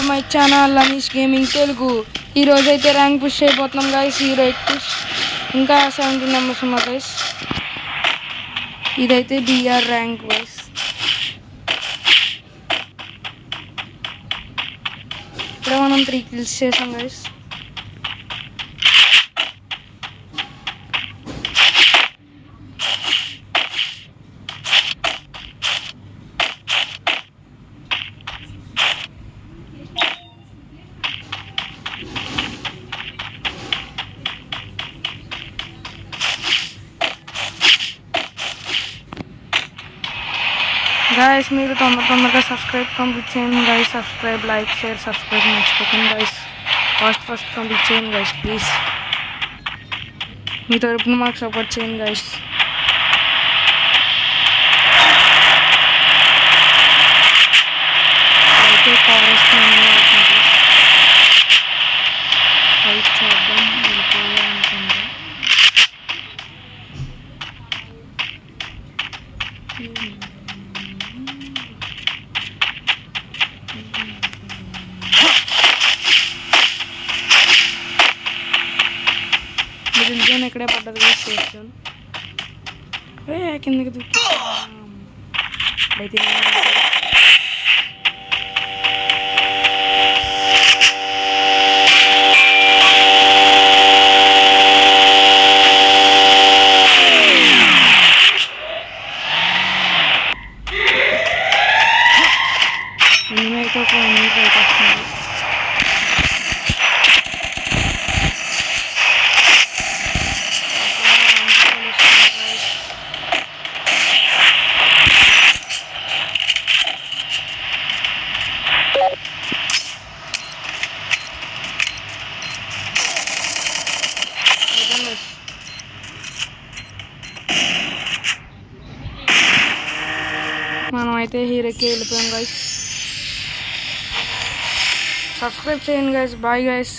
To my channel Anish gaming Telugu. ఈరోజైతే rank push అయిపోతున్నాం guys. Heroic push ఇంకా 17 మెంబర్స్ ఉన్నారు గైస్. ఇదైతే బిఆర్ ర్యాంక్ గైస్. ఇప్పుడే మనం 3 kills చేసాం గైస్. गाइस మీరు తొందరగా సబ్స్క్రైబ్ కంప్లీట్ చేయండి guys. Subscribe, like, share, subscribe మర్చిపోకండి గైస్. ఫస్ట్ కంప్లీట్ చేయండి గైస్ ప్లీజ్. మీ తరపున మాకు సపోర్ట్ చేయండి గైస్. అయితే ఫారెస్ట్ ఫైట్ చేద్దాం. వెళ్ళిపోయా అనుకుంటా. మిడిల్ జోన్ ఎక్కడే పడ్డది కదా, సేఫ్ జోన్. కిందకి దూకి అయితే అయితే ఒక బయట వస్తుంది. మనం అయితే హీరోకి వెళ్ళిపోయాం గైస్. సబ్స్క్రైబ్ చేయండి గైస్. Bye guys.